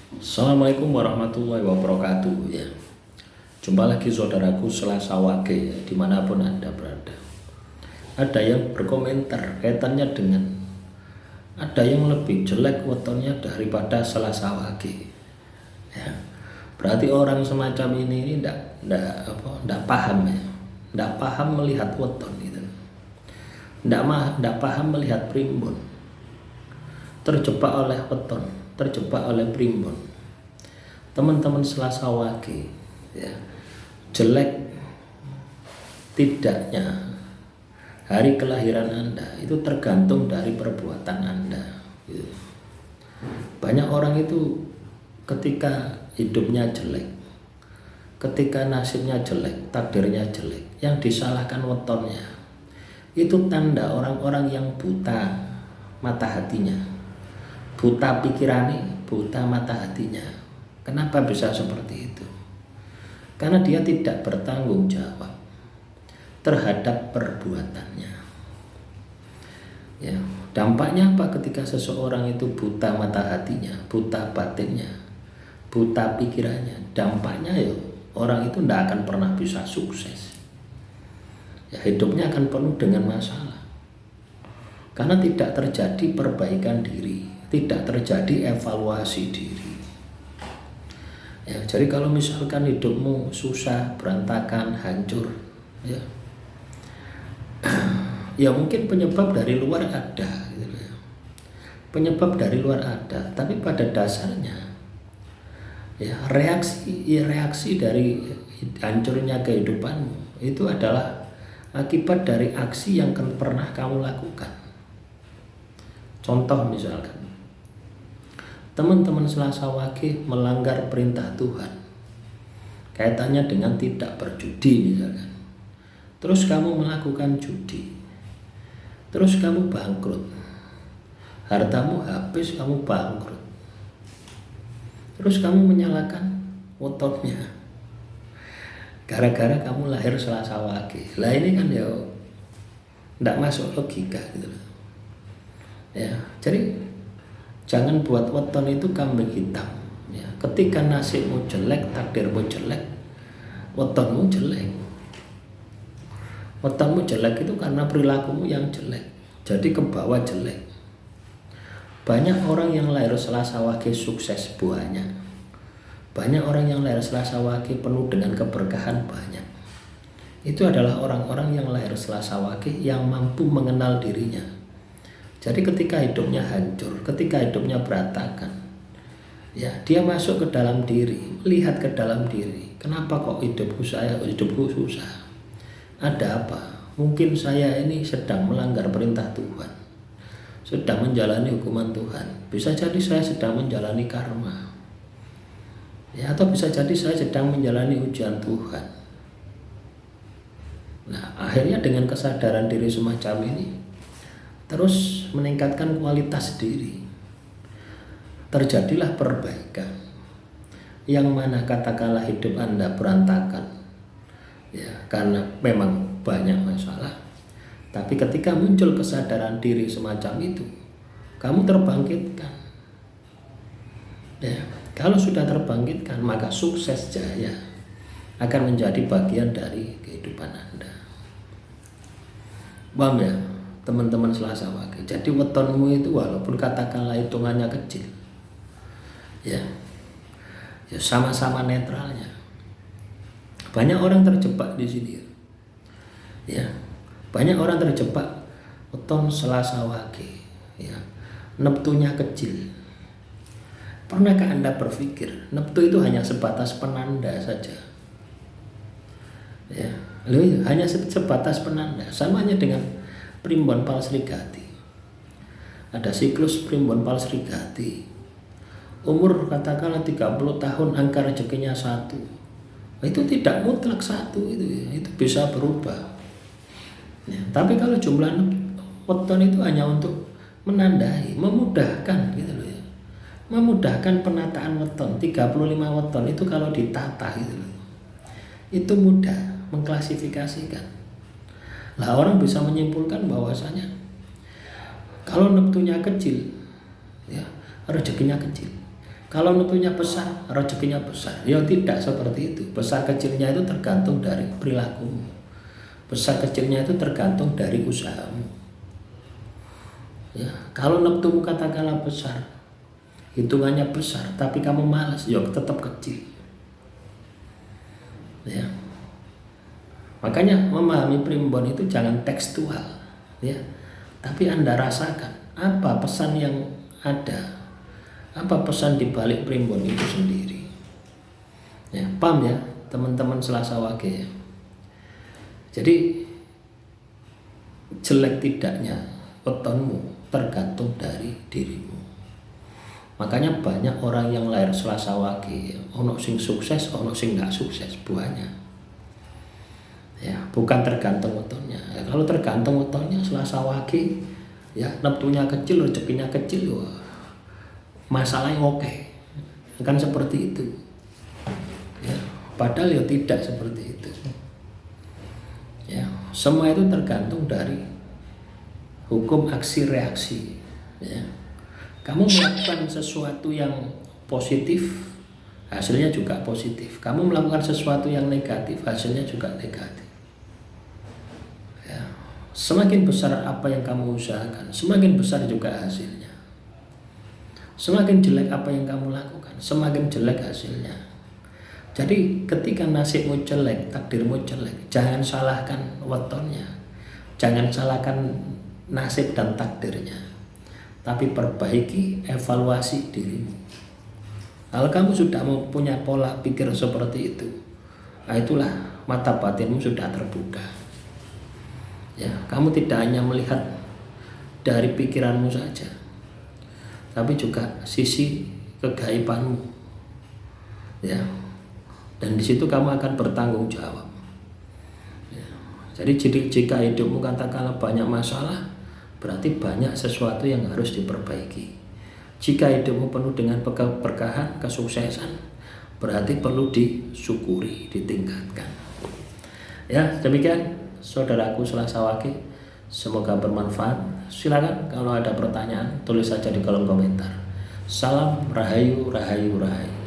Assalamualaikum warahmatullahi wabarakatuh ya. Jumpa lagi saudaraku Selasa Wage ya, dimanapun Anda berada. Ada yang berkomentar kaitannya dengan ada yang lebih jelek wetonnya daripada Selasa Wage ya. Berarti orang semacam ini tidak paham ya. Tidak paham melihat weton gitu. Tidak paham melihat primbon. Terjebak oleh weton, terjebak oleh primbon. Teman-teman Selasa Wage ya, jelek tidaknya hari kelahiran Anda itu tergantung dari perbuatan Anda gitu. Banyak orang itu ketika hidupnya jelek, ketika nasibnya jelek, takdirnya jelek, yang disalahkan wetonnya. Itu tanda orang-orang yang buta mata hatinya, buta pikirannya, buta mata hatinya. Kenapa bisa seperti itu? Karena dia tidak bertanggung jawab terhadap perbuatannya. Ya, dampaknya apa ketika seseorang itu buta mata hatinya, buta batinnya, buta pikirannya? Dampaknya ya orang itu tidak akan pernah bisa sukses. Ya, hidupnya akan penuh dengan masalah. Karena tidak terjadi perbaikan diri, tidak terjadi evaluasi diri. Ya, jadi kalau misalkan hidupmu susah, berantakan, hancur, ya, ya mungkin penyebab dari luar ada, gitu ya. Penyebab dari luar ada, tapi pada dasarnya, ya reaksi dari hancurnya kehidupanmu itu adalah akibat dari aksi yang pernah kamu lakukan. Contoh misalkan, teman-teman Selasa Wage melanggar perintah Tuhan kaitannya dengan tidak berjudi misalkan. Terus kamu melakukan judi, terus kamu bangkrut, hartamu habis, kamu bangkrut. Terus kamu menyalahkan wetonnya gara-gara kamu lahir Selasa Wage. Lah ini kan ya tidak masuk logika gitu loh. Ya, jadi jangan buat weton itu kambing hitam ya. Ketika nasibmu jelek, takdirmu jelek, wetonmu jelek. Wetonmu jelek itu karena perilakumu yang jelek, jadi ke bawah jelek. Banyak orang yang lahir Selasa Wage sukses banyak. Banyak orang yang lahir Selasa Wage penuh dengan keberkahan banyak. Itu adalah orang-orang yang lahir Selasa Wage yang mampu mengenal dirinya. Jadi ketika hidupnya hancur, ketika hidupnya berantakan, ya dia masuk ke dalam diri, melihat ke dalam diri. Kenapa kok hidupku susah? Ada apa? Mungkin saya ini sedang melanggar perintah Tuhan, sedang menjalani hukuman Tuhan. Bisa jadi saya sedang menjalani karma, ya, atau bisa jadi saya sedang menjalani ujian Tuhan. Nah, akhirnya dengan kesadaran diri semacam ini, terus meningkatkan kualitas diri, terjadilah perbaikan. Yang mana katakanlah hidup Anda berantakan ya, karena memang banyak masalah. Tapi ketika muncul kesadaran diri semacam itu, kamu terbangkitkan ya. Kalau sudah terbangkitkan, maka sukses jaya akan menjadi bagian dari kehidupan Anda. Paham ya teman-teman Selasa Wage? Jadi wetonmu itu walaupun katakanlah hitungannya kecil, ya sama-sama netralnya. Banyak orang terjebak di sini, ya. Banyak orang terjebak weton Selasa Wage, ya. Neptunya kecil. Pernahkah Anda berpikir neptu itu hanya sebatas penanda saja? Ya, hanya sebatas penanda, samanya dengan primbon Palsrigati. Ada siklus primbon Palsrigati. Umur katakanlah 30 tahun angka rezekinya 1. Itu tidak mutlak 1 itu bisa berubah. Ya, tapi kalau jumlah weton itu hanya untuk menandai, memudahkan gitu loh ya. Memudahkan penataan weton. 35 weton itu kalau ditata gitu loh. Itu mudah mengklasifikasikan. Lah orang bisa menyimpulkan bahwasanya kalau neptunya kecil, ya rezekinya kecil, Kalau mutunya besar, rezekinya besar. Ya tidak seperti itu. Besar kecilnya itu tergantung dari perilakumu. Besar kecilnya itu tergantung dari usahamu. Ya, kalau neptumu katakanlah besar, hitungannya besar, tapi kamu malas, ya tetap kecil. Ya. Makanya memahami primbon itu jangan tekstual, ya. Tapi Anda rasakan apa pesan yang ada. Apa pesan di balik primbon itu sendiri? Ya, paham ya, teman-teman Selasa Wage ya. Jadi jelek tidaknya wetonmu tergantung dari dirimu. Makanya banyak orang yang lahir Selasa Wage, ono sing sukses, ono sing nggak sukses, banyak. Ya, bukan tergantung wetonnya. Ya, kalau tergantung wetonnya Selasa Wage, ya neptunya kecil, rezekinya kecil, wah, masalahnya oke. Kan seperti itu. Ya, padahal ya tidak seperti itu. Ya, semua itu tergantung dari hukum aksi reaksi. Ya. Kamu melakukan sesuatu yang positif, hasilnya juga positif. Kamu melakukan sesuatu yang negatif, hasilnya juga negatif. Ya. Semakin besar apa yang kamu usahakan, semakin besar juga hasilnya. Semakin jelek apa yang kamu lakukan, semakin jelek hasilnya. Jadi ketika nasibmu jelek, takdirmu jelek, jangan salahkan wetonnya. Jangan salahkan nasib dan takdirnya. Tapi perbaiki, evaluasi dirimu. Kalau kamu sudah punya pola pikir seperti itu, nah itulah mata batinmu sudah terbuka. Ya, kamu tidak hanya melihat dari pikiranmu saja, tapi juga sisi kegaibanmu, ya. Dan di situ kamu akan bertanggung jawab. Ya. Jadi jika hidupmu katakanlah banyak masalah, berarti banyak sesuatu yang harus diperbaiki. Jika hidupmu penuh dengan keberkahan, kesuksesan, berarti perlu disyukuri, ditingkatkan. Ya, demikian saudaraku Selasa Wage. Semoga bermanfaat. Silakan kalau ada pertanyaan tulis saja di kolom komentar. Salam Rahayu, Rahayu, Rahayu.